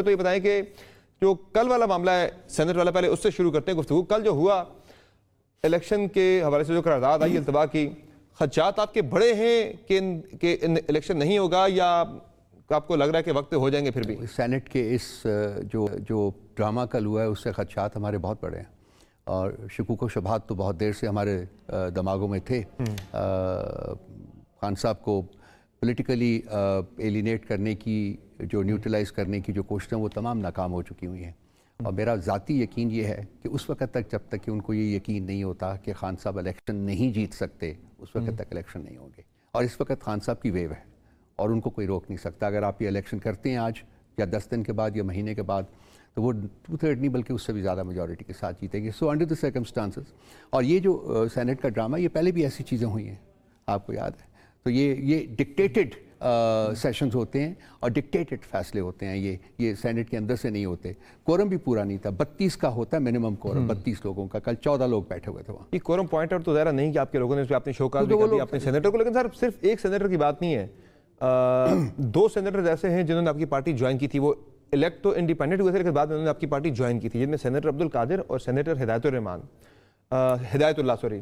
تو یہ بتائیں کہ جو کل والا معاملہ ہے سینٹ والا، پہلے اس سے شروع کرتے ہیں گفتگو. کل جو ہوا الیکشن کے حوالے سے جو قرارداد آئی التوا کی، خدشات آپ کے بڑے ہیں کہ الیکشن نہیں ہوگا، یا آپ کو لگ رہا ہے کہ وقت ہو جائیں گے پھر بھی؟ سینٹ کے اس جو ڈرامہ کل ہوا ہے اس سے خدشات ہمارے بہت بڑے ہیں، اور شکوک و شبہات تو بہت دیر سے ہمارے دماغوں میں تھے. خان صاحب کو پولیٹیکلی ایلینیٹ کرنے کی، جو نیوٹرلائز کرنے کی جو کوششیں وہ تمام ناکام ہو چکی ہوئی ہیں. اور میرا ذاتی یقین یہ ہے کہ اس وقت تک جب تک کہ ان کو یہ یقین نہیں ہوتا کہ خان صاحب الیکشن نہیں جیت سکتے، اس وقت تک الیکشن نہیں ہوں گے. اور اس وقت خان صاحب کی ویو ہے اور ان کو کوئی روک نہیں سکتا. اگر آپ یہ الیکشن کرتے ہیں آج یا 10 دن کے بعد یا مہینے کے بعد، تو وہ 2/3 نہیں بلکہ اس سے بھی زیادہ میجورٹی کے ساتھ جیتیں گے. So under the circumstances. اور یہ جو سینٹ کا ڈرامہ، یہ پہلے بھی ایسی چیزیں ہوئی ہیں، آپ کو یاد ہے. تو یہ ڈکٹیٹڈ سیشنز ہوتے ہیں اور ڈکٹیٹڈ فیصلے ہوتے ہیں. یہ سینٹ کے اندر سے نہیں ہوتے. کورم بھی پورا نہیں تھا، 32 کا ہوتا ہے منیمم کورم، 32 لوگوں کا. کل 14 لوگ بیٹھے ہوئے تھے وہاں. یہ کورم پوائنٹ آؤٹ تو ظاہر نہیں کہ آپ کے لوگوں نے اس پہ اپنے شوکاز بھی کر دیا اپنے سینیٹر کو. لیکن سر صرف ایک سینیٹر کی بات نہیں ہے، 2 سینیٹر ایسے ہیں جنہوں نے آپ کی پارٹی جوائن کی تھی. وہ الیکٹ تو انڈیپینڈنٹ ہوئے تھے لیکن بعد میں انہوں نے آپ کی پارٹی جوائن کی تھی، جن میں سینیٹر عبدالقادر اور سینیٹر ہدایت اللہ سوری.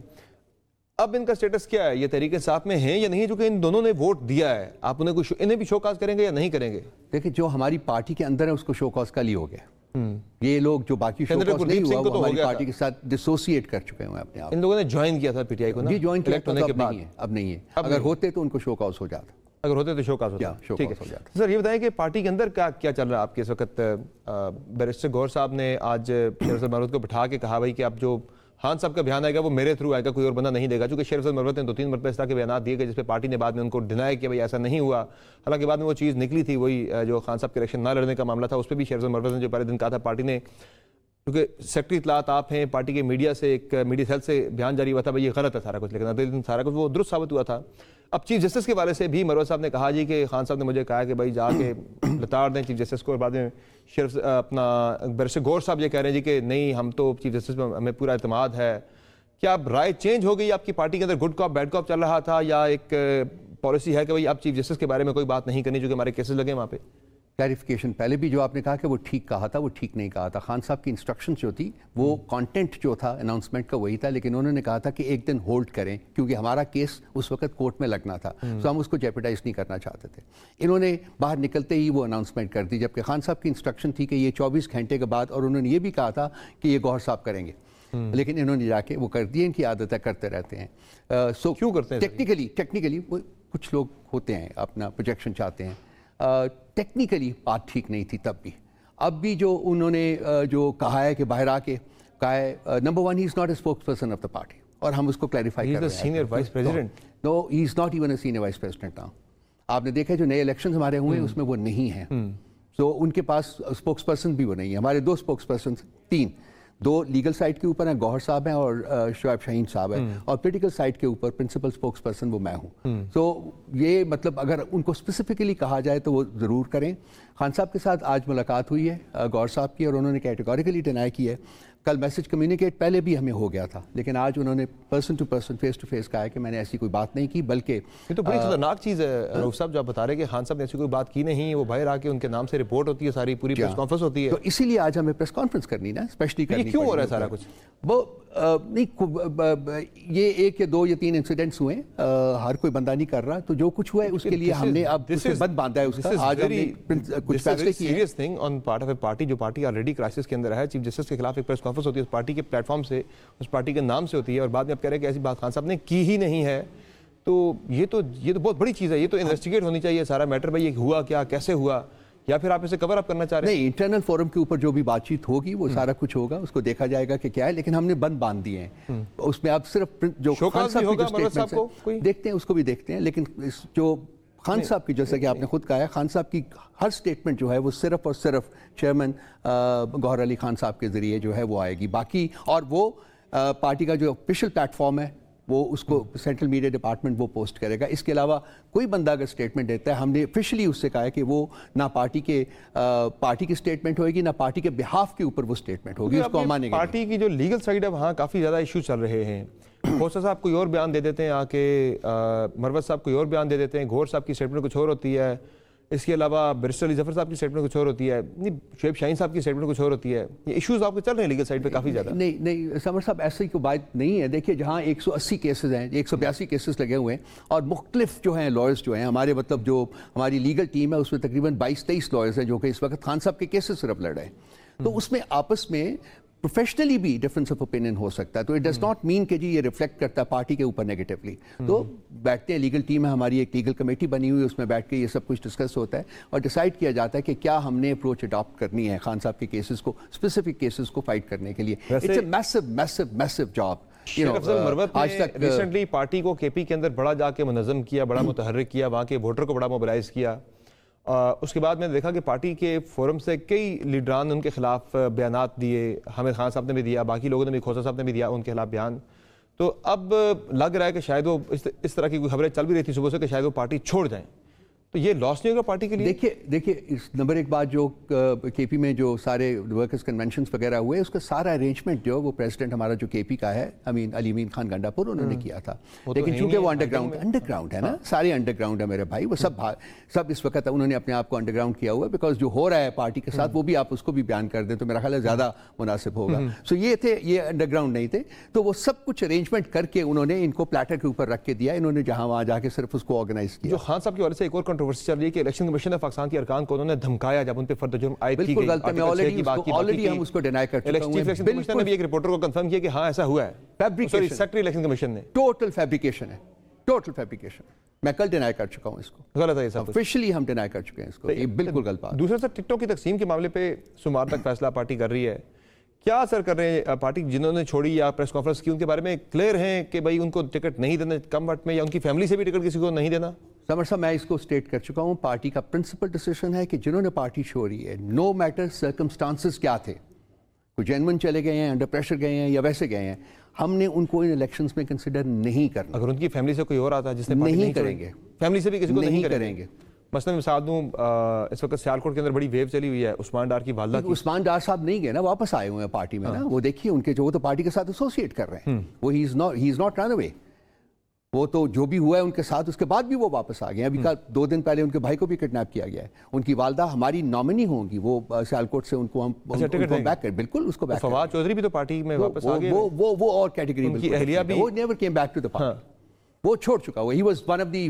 اب ان کا سٹیٹس کیا ہے؟ یہ تحریک انصاف میں ہیں یا نہیں؟ چونکہ ان دونوں نے ووٹ دیا ہے، آپ انہیں بھی شوکاز کریں گے یا نہیں کریں گے؟ دیکھیں، جو ہماری پارٹی کے اندر ہے اس کو شوکاز کل ہی ہو گیا. یہ لوگ جو باقی شوکاز نہیں ہوا وہ ہماری پارٹی کے ساتھ ڈسوسیٹ کر چکے ہیں اپنے آپ. ان لوگوں نے جوائن کیا تھا پی ٹی آئی کو نا؟ جی جوائن کیا تھا، اب نہیں ہے. اگر ہوتے تو ان کو شوکاز ہو جاتا. اگر ہوتے تو شوکاز ہوتا. ٹھیک ہے سر، یہ بتائیں کہ پارٹی کے اندر کیا چل رہا ہے آپ کے اس وقت؟ بیرسٹر گوہر صاحب نے آج شیخ رفیع مروت کو بٹھا کے کہا بھائی کہ اب جو خان صاحب کا بیان آئے گا وہ میرے تھرو آئے گا، کوئی اور بندہ نہیں دے گا. چونکہ شیخ رفیع مروت نے 2-3 مرتبہ اس طرح کے بیانات دیے گئے جس پہ پارٹی نے بعد میں ان کو ڈینائی کیا بھائی ایسا نہیں ہوا. حالانکہ بعد میں وہ چیز نکلی تھی، وہی جو خان صاحب کے الیکشن نہ لڑنے کا معاملہ تھا، اس پہ بھی شیخ رفیع مروت نے جو پہلے دن کہا تھا پارٹی نے، کیونکہ سیکرٹری اطلاعات آپ ہیں، پارٹی کے میڈیا سے ایک میڈیا سیل سے بیان جاری ہوا تھا بھائی یہ غلط ہے سارا کچھ، لیکن اگلے دن سارا کچھ وہ درست ثابت ہوا تھا. اب چیف جسٹس کے حوالے سے بھی مروت صاحب نے کہا جی کہ خان صاحب نے مجھے کہا کہ بھائی جا کے لتاڑ دیں چیف جسٹس کو، اور بعد میں اپنا بیرسٹر گوہر صاحب یہ کہہ رہے ہیں جی کہ نہیں ہم تو چیف جسٹس پہ ہمیں پورا اعتماد ہے. کیا اب رائے چینج ہو گئی آپ کی پارٹی کے اندر؟ گڈ کاپ بیڈ کاپ چل رہا تھا، یا ایک پالیسی ہے کہ بھائی اب چیف جسٹس کے بارے میں کوئی بات نہیں کرنی چونکہ ہمارے کیسز لگے وہاں پہ؟ کلیریفیکیشن پہلے بھی جو آپ نے کہا کہ وہ ٹھیک کہا تھا، وہ ٹھیک نہیں کہا تھا. خان صاحب کی انسٹرکشنز جو تھی وہ کانٹینٹ جو تھا اناؤنسمنٹ کا وہی تھا، لیکن انہوں نے کہا تھا کہ ایک دن ہولڈ کریں کیونکہ ہمارا کیس اس وقت کورٹ میں لگنا تھا، تو ہم اس کو جیپیٹائز نہیں کرنا چاہتے تھے. انہوں نے باہر نکلتے ہی وہ اناؤنسمنٹ کر دی، جبکہ خان صاحب کی انسٹرکشن تھی کہ یہ 24 گھنٹے کے بعد، اور انہوں نے یہ بھی کہا تھا کہ یہ گوہر صاحب کریں گے، لیکن انہوں نے جا کے وہ کر دیے. ان کی عادت ہے، کرتے رہتے ہیں. سو کیوں کرتے ہیں؟ ٹیکنیکلی کچھ لوگ ہوتے ہیں اپنا پروجیکشن چاہتے ہیں. ٹیکنیکلی بات ٹھیک نہیں تھی تب بھی. اب بھی جو انہوں نے جو کہا ہے کہ باہر آ کے کہا ہے، number 1 he is not a spokesperson of the party, اور ہم اس کو کلیریفائی کر رہے ہیں. Senior vice president? No, he is not even a senior vice president. آپ نے دیکھا جو نئے الیکشنز ہمارے ہوئے اس میں وہ نہیں ہیں. سو ان کے پاس اسپوکس پرسن بھی وہ نہیں ہے. ہمارے 2 اسپوکس پرسن، 3 2 لیگل سائڈ کے اوپر ہیں، گوہر صاحب ہیں اور شعیب شاہین صاحب ہیں، اور پولیٹیکل سائڈ کے اوپر پرنسپل اسپوکس پرسن وہ میں ہوں. تو یہ مطلب اگر ان کو اسپیسیفکلی کہا جائے تو وہ ضرور کریں. خان صاحب کے ساتھ آج ملاقات ہوئی ہے گوہر صاحب کی، اور انہوں نے کیٹیگوریکلی ڈینائی کی ہے. کل میسج کمیونیکیٹ پہلے بھی ہمیں ہو گیا تھا، لیکن آج انہوں نے person to person face to face کہا ہے کہ میں نے ایسی کوئی بات نہیں کی. بلکہ یہ تو بڑی خطرناک چیز ہے رؤوف صاحب جو آپ بتا رہے کہ خان صاحب نے ایسی کوئی بات کی نہیں، وہ باہر آ کے ان کے نام سے رپورٹ ہوتی ہے، ساری پوری پریس کانفرنس ہوتی ہے. تو اسی لیے آج ہمیں پریس کانفرنس کرنی نا، اسپیشلی کرنی. کیوں ہو رہا ہے سارا کچھ؟ وہ نہیں، یہ 1 یا 2 یا 3 انسیڈنٹس ہوئے، ہر کوئی بندہ نہیں کر رہا. تو جو کچھ ہوا ہے اس کے لیے ہم نے اب بند باندھا ہے. اس کا آج ہم نے کچھ فیصلے کیے ہیں. Serious thing on part of a party, جو پارٹی آلریڈی کرائسس کے اندر ہے. چیف جسٹس کے خلاف ایک پریس کانفرنس ہوتی ہے اس پارٹی کے پلیٹ فارم سے، اس پارٹی کے نام سے ہوتی ہے، اور بعد میں آپ کہہ رہے ہیں کہ ایسی بات خان صاحب نے کی ہی نہیں ہے. تو یہ تو بہت بڑی چیز ہے. یہ تو انویسٹیگیٹ ہونی چاہیے سارا میٹر، بھائی یہ ہوا کیا، کیسے ہوا، یا پھر آپ اسے کور اپ کرنا چاہ رہے ہیں؟ نہیں، انٹرنل فورم کے اوپر جو بھی بات چیت ہوگی وہ سارا کچھ ہوگا، اس کو دیکھا جائے گا کہ کیا ہے. لیکن ہم نے بند باندھ دیے ہیں اس میں. اب صرف جو خان صاحب کی جو اسٹیٹمنٹس ہیں دیکھتے ہیں، اس کو بھی دیکھتے ہیں. لیکن جو خان صاحب کی، جیسا کہ آپ نے خود کہا ہے، خان صاحب کی ہر اسٹیٹمنٹ جو ہے وہ صرف اور صرف چیئرمین گوہر علی خان صاحب کے ذریعے جو ہے وہ آئے گی. باقی اور وہ پارٹی کا جو آفیشیل پلیٹ فارم ہے وہ اس کو سینٹرل میڈیا ڈپارٹمنٹ وہ پوسٹ کرے گا. اس کے علاوہ کوئی بندہ اگر اسٹیٹمنٹ دیتا ہے، ہم نے آفیشلی اس سے کہا ہے کہ وہ نہ پارٹی کی اسٹیٹمنٹ ہوئے گی، نہ پارٹی کے بہاف کے اوپر وہ اسٹیٹمنٹ ہوگی. اس کو ہم مانیں گے. پارٹی کی جو لیگل سائڈ ہے وہاں کافی زیادہ ایشو چل رہے ہیں. کھوسا صاحب کوئی اور بیان دے دیتے ہیں آ کے، مروت صاحب کوئی اور بیان دے دیتے ہیں، گوہر صاحب کی اسٹیٹمنٹ کچھ اور ہوتی ہے. اس کے علاوہ بیرسٹر علی ظفر صاحب کی اسٹیٹمنٹ کچھ اور ہوتی ہے, شعیب شاہین صاحب کی اسٹیٹمنٹ کچھ اور ہوتی ہے. یہ ایشوز آپ کے چل رہے ہیں لیگل سائڈ پہ کافی زیادہ؟ نہیں سمر صاحب ایسی کوئی بات نہیں ہے. دیکھیے جہاں 180 کیسز ہیں, 182 کیسز لگے ہوئے ہیں, اور مختلف جو ہیں لائرز جو ہیں ہمارے, مطلب جو ہماری لیگل ٹیم ہے اس میں تقریباً 22-23 لائرز ہیں جو کہ اس وقت خان صاحب کے کیسز صرف لڑ رہے ہیں. تو اس میں آپس میں پروفیشنلی بھی ڈفرینس آف اوپینین ہو سکتا ہے. تو اٹ ڈز ناٹ مین کہ جی یہ ریفلیکٹ کرتا ہے پارٹی کے اوپر نیگیٹولی. تو بیٹھتے ہیں, لیگل ٹیم ہے ہماری, ایک لیگل کمیٹی بنی ہوئی ہے, اس میں بیٹھ کے یہ سب کچھ ڈسکس ہوتا ہے اور ڈیسائیڈ کیا جاتا ہے کہ کیا ہم نے اپروچ اڈاپٹ کرنی ہے خان صاحب کے کیسز کو, اسپیسیفک کیسز کو فائٹ کرنے کے لیے. اٹس اے میسو میسو میسو جاب. شیخ افضل مروت نے ریسنٹلی پارٹی کو کے پی کے اندر بڑا جا کے منظم کیا, بڑا متحرک کیا, وہاں کے ووٹر کو بڑا موبلائز کیا. اس کے بعد میں نے دیکھا کہ پارٹی کے فورم سے کئی لیڈران نے ان کے خلاف بیانات دیے, حامد خان صاحب نے بھی دیا, باقی لوگوں نے بھی, کھوسا صاحب نے بھی دیا ان کے خلاف بیان. تو اب لگ رہا ہے کہ شاید وہ اس طرح کی کوئی خبریں چل بھی رہی تھی صبح سے کہ شاید وہ پارٹی چھوڑ جائیں. تو یہ لاس نہیں ہوگا پارٹی کے لیے؟ دیکھیے نمبر ایک بات, جو کے پی میں جو سارے ورکرز کنونشنز وغیرہ ہوئے اس کا سارا ارینجمنٹ جو وہ پریزیڈنٹ ہمارا جو کے پی کا ہے علی امین خان گنڈاپور انہوں نے کیا تھا. لیکن چونکہ وہ انڈر گراؤنڈ ہے نا, سارے انڈر گراؤنڈ ہے میرے بھائی, وہ سب اس وقت انہوں نے اپنے آپ کو انڈر گراؤنڈ کیا ہوا ہے. بیکاز جو ہو رہا ہے پارٹی کے ساتھ وہ بھی آپ اس کو بھی بیان کر دیں تو میرا خیال ہے زیادہ مناسب ہوگا. سو یہ انڈر گراؤنڈ نہیں تھے, تو وہ سب کچھ ارینجمنٹ کر کے انہوں نے ان کو پلیٹر کے اوپر رکھ کے دیا. انہوں نے جہاں وہاں جا کے صرف اس کو آرگنائز کیا. جو خان صاحب کی وجہ سے ایک اور کنٹروورسی چل رہی ہے کہ الیکشن کمیشن آف پاکستان کے ارکان کو انہوں نے دھمکایا جب ان پہ فرد جرم عائد کی گئی. آلریڈی ہم اس کو ڈینائی کر چکے ہیں. چیف الیکشن کمیشنر نے بھی ایک رپورٹر کو کنفرم کیا کہ ہاں ایسا ہوا ہے. سیکریٹری الیکشن کمیشن نے ٹوٹل فیبریکیشن ہے, ٹوٹل فیبریکیشن. میں کل ڈینائی کر چکا ہوں اس کو, غلط ہے یہ سب آفیشلی ہم ڈینائی کر چکے ہیں اس کو, یہ بالکل غلط بات. دوسرا سر, ٹک ٹاک کی تقسیم کے معاملے پہ سوموار تک فیصلہ پارٹی کر رہی ہے, کیا اثر کر رہے ہیں پارٹی جنہوں نے چھوڑی یا پریس کانفرنس کی, ان کے بارے میں کلیئر ہیں کہ بھائی ان کو ٹکٹ نہیں دینا کم وقت میں, یا ان کی فیملی سے بھی ٹکٹ کسی کو نہیں دینا؟ سمر صاحب میں اس کو اسٹیٹ کر چکا ہوں, پارٹی کا پرنسپل ڈیسیشن ہے کہ جنہوں نے پارٹی چھوڑی ہے, نو میٹر سرکمسٹانسز کیا تھے, کوئی جینون چلے گئے ہیں, انڈر پریشر گئے ہیں یا ویسے گئے ہیں, ہم نے ان کو ان الیکشنز میں کنسیڈر نہیں کرنا. اگر ان کی فیملی سے کوئی اور آتا ہے جس نے نہیں کریں گے, فیملی سے بھی کسی کو نہیں کریں گے. مثلا مثال دوں, اس وقت سیالکوٹ کے اندر بڑی ویو چلی ہوئی ہے عثمان ڈار کی والدہ کی. عثمان ڈار صاحب نہیں گئے نا, واپس آئے ہوئے ہیں پارٹی میں نا. وہ دیکھیے ان کے جو, وہ تو پارٹی کے ساتھ ایسوسیٹ کر رہے ہیں, وہ ہی از ناٹ رن اوے. وہ تو جو بھی ہوا ہے ان کے ساتھ, اس کے بعد بھی وہ واپس آ گئے ہیں. ابھی 2 دن پہلے ان کے بھائی کو بھی کڈنیپ کیا گیا ہے. ان کی والدہ ہماری نامنی ہوں گی, وہ سیالکوٹ سے ان کو ہم بیک کر, بالکل اس کو بیک. فواد چودھری بھی تو پارٹی میں واپس آ گئے, وہ اور کیٹیگری میں, کی اہلیہ بھی, وہ never came back to the party, وہ چھوڑ چکا. وہ ہی was one of the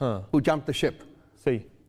who jumped the ship. صحیح.